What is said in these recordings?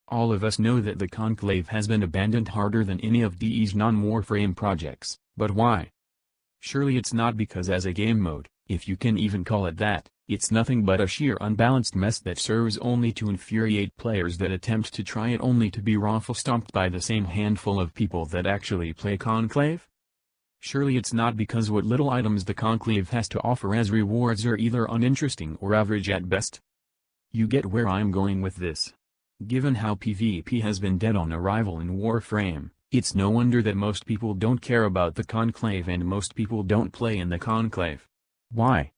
All of us know that the Conclave has been abandoned harder than any of DE's non-Warframe projects, but why? Surely it's not because as a game mode, if you can even call it that, it's nothing but a sheer unbalanced mess that serves only to infuriate players that attempt to try it only to be raffle-stomped by the same handful of people that actually play Conclave? Surely it's not because what little items the Conclave has to offer as rewards are either uninteresting or average at best? You get where I'm going with this. Given how PvP has been dead on arrival in Warframe, it's no wonder that most people don't care about the Conclave and most people don't play in the Conclave. Why?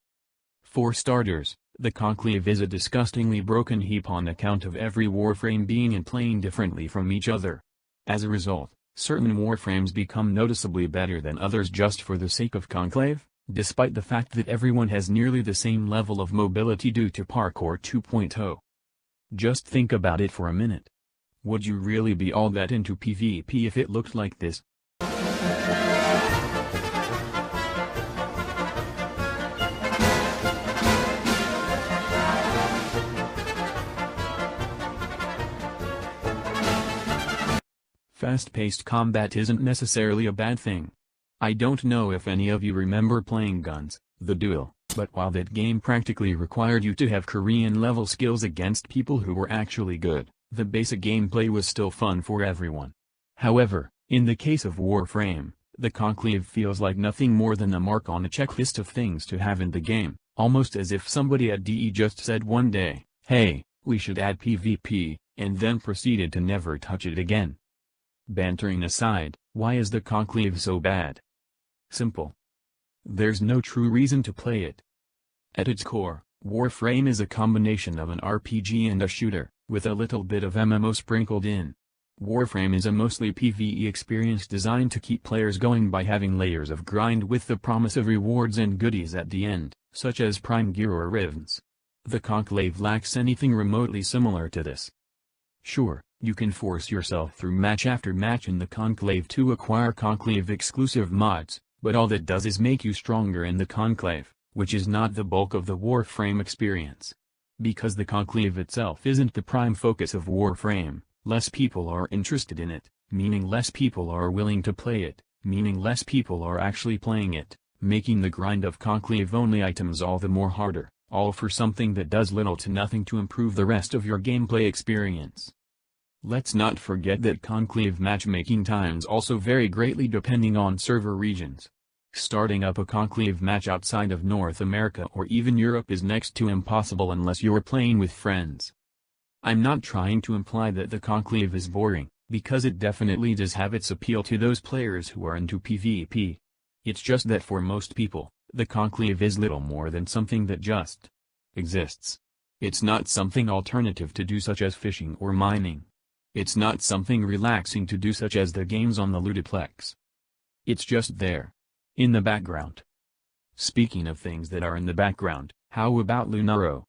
For starters, the Conclave is a disgustingly broken heap on account of every Warframe being and playing differently from each other. As a result, certain Warframes become noticeably better than others just for the sake of Conclave, despite the fact that everyone has nearly the same level of mobility due to Parkour 2.0. Just think about it for a minute. Would you really be all that into PvP if it looked like this? Fast-paced combat isn't necessarily a bad thing. I don't know if any of you remember playing Guns, the Duel, but while that game practically required you to have Korean-level skills against people who were actually good, the basic gameplay was still fun for everyone. However, in the case of Warframe, the Conclave feels like nothing more than a mark on a checklist of things to have in the game, almost as if somebody at DE just said one day, "Hey, we should add PvP," and then proceeded to never touch it again. Bantering aside, why is the Conclave so bad? Simple. There's no true reason to play it. At its core, Warframe is a combination of an RPG and a shooter, with a little bit of MMO sprinkled in. Warframe is a mostly PvE experience designed to keep players going by having layers of grind with the promise of rewards and goodies at the end, such as Prime Gear or Rivens. The Conclave lacks anything remotely similar to this. Sure, you can force yourself through match after match in the Conclave to acquire Conclave-exclusive mods, but all that does is make you stronger in the Conclave, which is not the bulk of the Warframe experience. Because the Conclave itself isn't the prime focus of Warframe, less people are interested in it, meaning less people are willing to play it, meaning less people are actually playing it, making the grind of Conclave-only items all the more harder, all for something that does little to nothing to improve the rest of your gameplay experience. Let's not forget that Conclave matchmaking times also vary greatly depending on server regions. Starting up a Conclave match outside of North America or even Europe is next to impossible unless you're playing with friends. I'm not trying to imply that the Conclave is boring, because it definitely does have its appeal to those players who are into PvP. It's just that for most people, the Conclave is little more than something that just exists. It's not something alternative to do such as fishing or mining. It's not something relaxing to do such as the games on the Ludiplex. It's just there. In the background. Speaking of things that are in the background, how about Lunaro?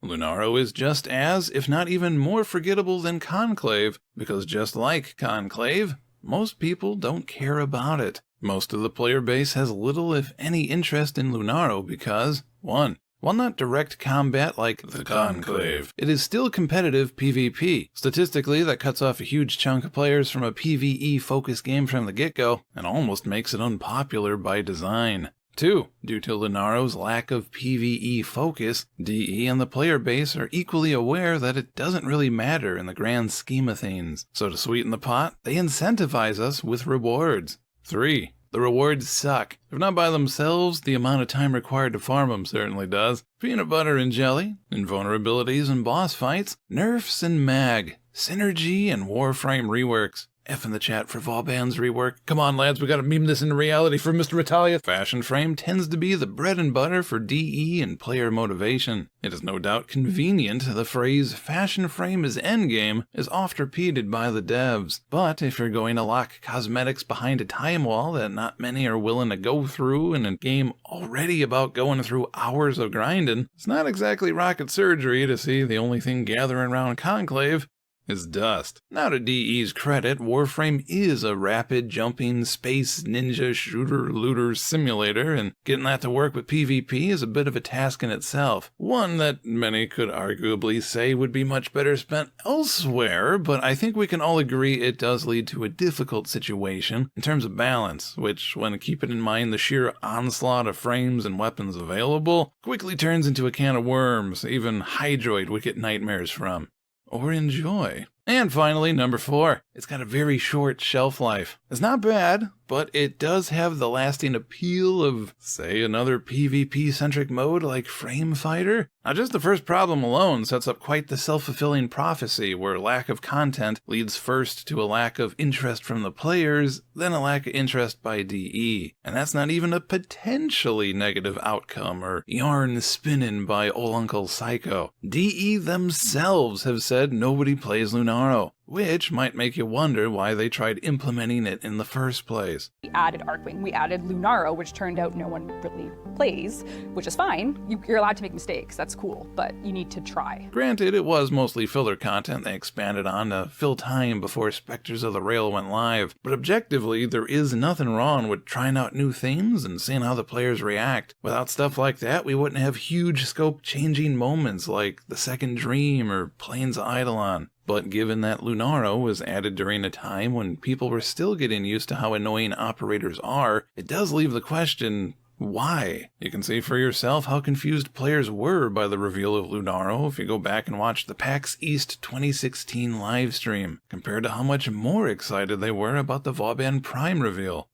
Lunaro is just as, if not even more forgettable than Conclave, because just like Conclave, most people don't care about it. Most of the player base has little if any interest in Lunaro because, 1. While not direct combat like the Conclave, it is still competitive PvP. Statistically, that cuts off a huge chunk of players from a PvE-focused game from the get-go, and almost makes it unpopular by design. 2. Due to Lunaro's lack of PvE focus, DE and the player base are equally aware that it doesn't really matter in the grand scheme of things, so to sweeten the pot, they incentivize us with rewards. 3. The rewards suck. If not by themselves, the amount of time required to farm them certainly does. Peanut butter and jelly, invulnerabilities and boss fights, nerfs and mag, synergy and Warframe reworks. F in the chat for Vauban's rework. Come on lads, we gotta meme this into reality for Mr. Rahetalius. Fashion Frame tends to be the bread and butter for DE and player motivation. It is no doubt convenient the phrase Fashion Frame is endgame is oft repeated by the devs. But if you're going to lock cosmetics behind a time wall that not many are willing to go through in a game already about going through hours of grinding, it's not exactly rocket surgery to see the only thing gathering around Conclave is dust. Now to DE's credit, Warframe is a rapid jumping space ninja shooter looter simulator, and getting that to work with PvP is a bit of a task in itself. One that many could arguably say would be much better spent elsewhere, but I think we can all agree it does lead to a difficult situation in terms of balance, which, when keeping in mind the sheer onslaught of frames and weapons available, quickly turns into a can of worms even Hydroid would get nightmares from. Or enjoy. And finally, number 4. It's got a very short shelf life. It's not bad, but it does have the lasting appeal of, say, another PvP-centric mode like Frame Fighter. Now, just the first problem alone sets up quite the self-fulfilling prophecy, where lack of content leads first to a lack of interest from the players, then a lack of interest by DE. And that's not even a potentially negative outcome or yarn spinning by ol' Uncle Psycho. DE themselves have said nobody plays Lunaro, which might make you wonder why they tried implementing it in the first place. We added Arcwing, we added Lunaro, which turned out no one really plays, which is fine. You're allowed to make mistakes, that's cool, but you need to try. Granted, it was mostly filler content they expanded on to fill time before Spectres of the Rail went live, but objectively, there is nothing wrong with trying out new themes and seeing how the players react. Without stuff like that, we wouldn't have huge scope-changing moments like The Second Dream or Plains of Eidolon. But given that Lunaro was added during a time when people were still getting used to how annoying operators are, it does leave the question, why? You can see for yourself how confused players were by the reveal of Lunaro if you go back and watch the PAX East 2016 livestream, compared to how much more excited they were about the Vauban Prime reveal.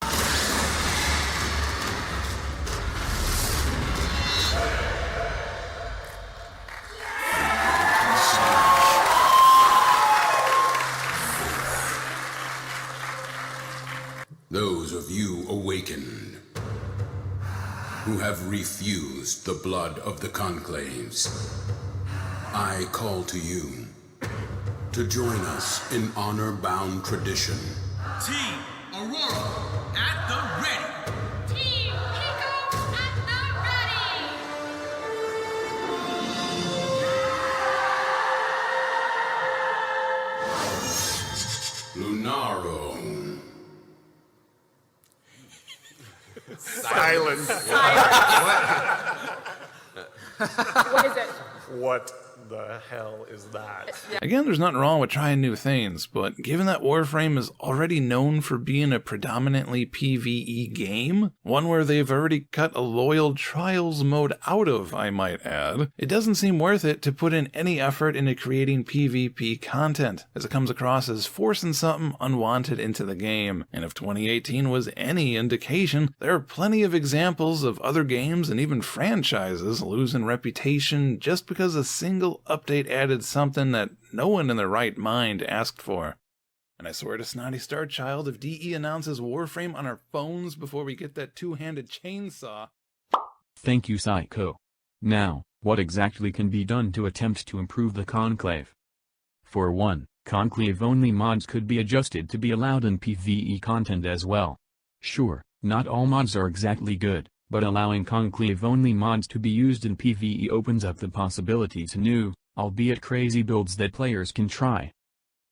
Those of you awakened, who have refused the blood of the Conclaves, I call to you to join us in honor-bound tradition. Team Aurora at the ready! Team Pico at the ready! Lunaro. Silence. What is it? What the hell is that? Again, there's nothing wrong with trying new things, but given that Warframe is already known for being a predominantly PvE game, one where they've already cut a loyal Trials mode out of, I might add, it doesn't seem worth it to put in any effort into creating PvP content, as it comes across as forcing something unwanted into the game. And if 2018 was any indication, there are plenty of examples of other games and even franchises losing reputation just because a single update added something that no one in their right mind asked for. And I swear to Snotty Starchild, if DE announces Warframe on our phones before we get that two-handed chainsaw... Thank you, Psycho. Now, what exactly can be done to attempt to improve the Conclave? For one, Conclave-only mods could be adjusted to be allowed in PvE content as well. Sure, not all mods are exactly good, but allowing Conclave-only mods to be used in PvE opens up the possibility to new, albeit crazy builds that players can try.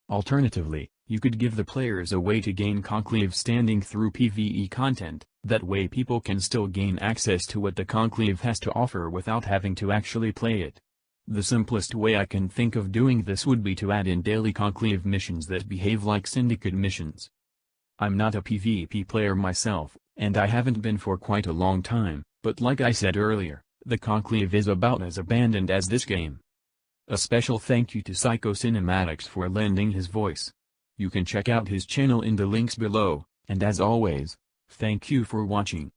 Alternatively, you could give the players a way to gain Conclave standing through PvE content, that way people can still gain access to what the Conclave has to offer without having to actually play it. The simplest way I can think of doing this would be to add in daily Conclave missions that behave like Syndicate missions. I'm not a PvP player myself, and I haven't been for quite a long time, but like I said earlier, the Conclave is about as abandoned as this game. A special thank you to PsyCoCinematics for lending his voice. You can check out his channel in the links below, and as always, thank you for watching.